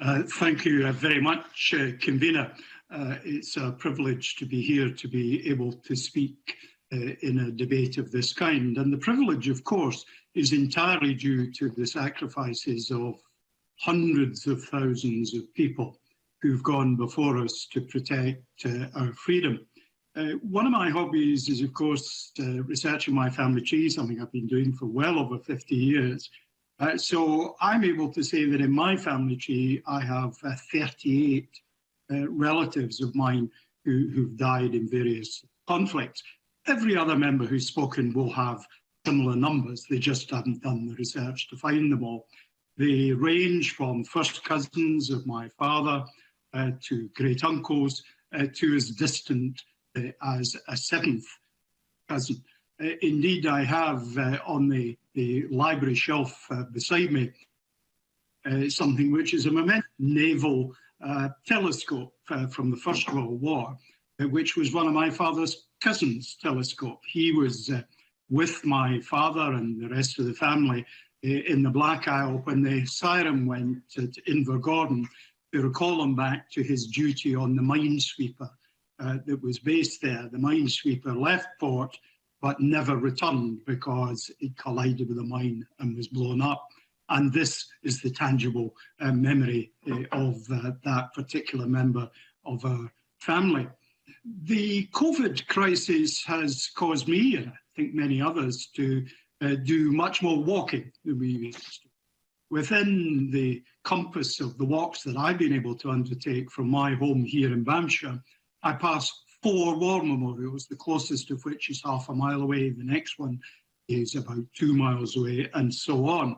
Thank you very much, Convener. It's a privilege to be here to be able to speak in a debate of this kind. And the privilege, of course, is entirely due to the sacrifices of hundreds of thousands of people who've gone before us to protect our freedom. One of my hobbies is, of course, researching my family tree, something I've been doing for well over 50 years. So I'm able to say that in my family tree, I have 38 relatives of mine who've died in various conflicts. Every other member who's spoken will have similar numbers. They just haven't done the research to find them all. They range from first cousins of my father to great uncles to as distant as a seventh cousin. Indeed, I have on the library shelf beside me something which is a memento, naval telescope from the First World War, which was one of my father's cousins' telescope. He was with my father and the rest of the family in the Black Isle when the siren went at Invergordon to recall him back to his duty on the minesweeper that was based there. The minesweeper left port but never returned because it collided with a mine and was blown up. And this is the tangible memory of that particular member of our family. The COVID crisis has caused me, and I think many others, to do much more walking than we used to. Within the compass of the walks that I've been able to undertake from my home here in Banffshire, I pass 4 war memorials, the closest of which is half a mile away. The next one is about 2 miles away, and so on.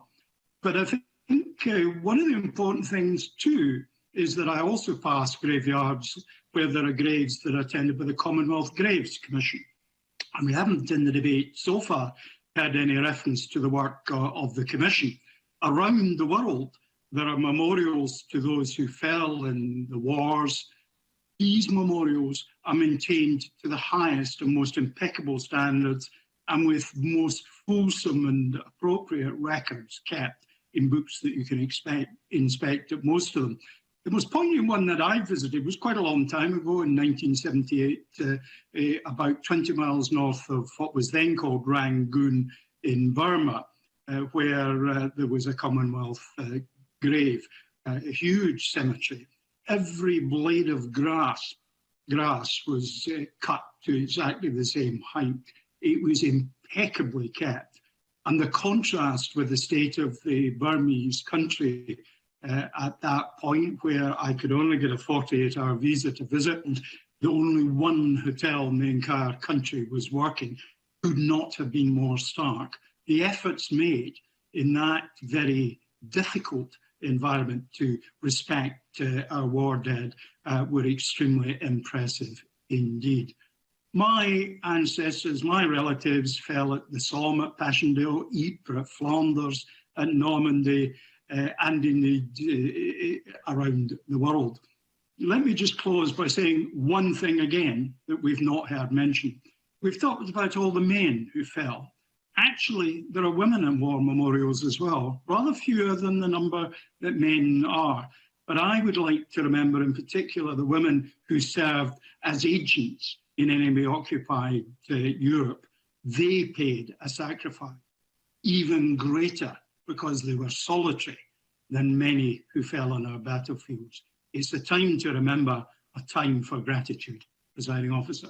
But I think one of the important things too is that I also pass graveyards where there are graves that are tended by the Commonwealth Graves Commission. And we haven't in the debate so far had any reference to the work of the Commission. Around the world, there are memorials to those who fell in the wars. These memorials are maintained to the highest and most impeccable standards and with most fulsome and appropriate records kept in books that you can inspect at most of them. The most poignant one that I visited was quite a long time ago in 1978, about 20 miles north of what was then called Rangoon in Burma, where there was a Commonwealth grave, a huge cemetery. Every blade of grass was cut to exactly the same height. It was impeccably kept. And the contrast with the state of the Burmese country at that point, where I could only get a 48-hour visa to visit, and the only one hotel in the entire country was working, could not have been more stark. The efforts made in that very difficult environment to respect our war dead were extremely impressive indeed. My ancestors, my relatives, fell at the Somme, at Passchendaele, Ypres, at Flanders, at Normandy, and indeed around the world. Let me just close by saying one thing again that we've not heard mentioned. We've talked about all the men who fell. Actually, there are women in war memorials as well, rather fewer than the number that men are. But I would like to remember in particular the women who served as agents in enemy-occupied Europe. They paid a sacrifice even greater because they were solitary than many who fell on our battlefields. It's a time to remember, a time for gratitude. Presiding Officer.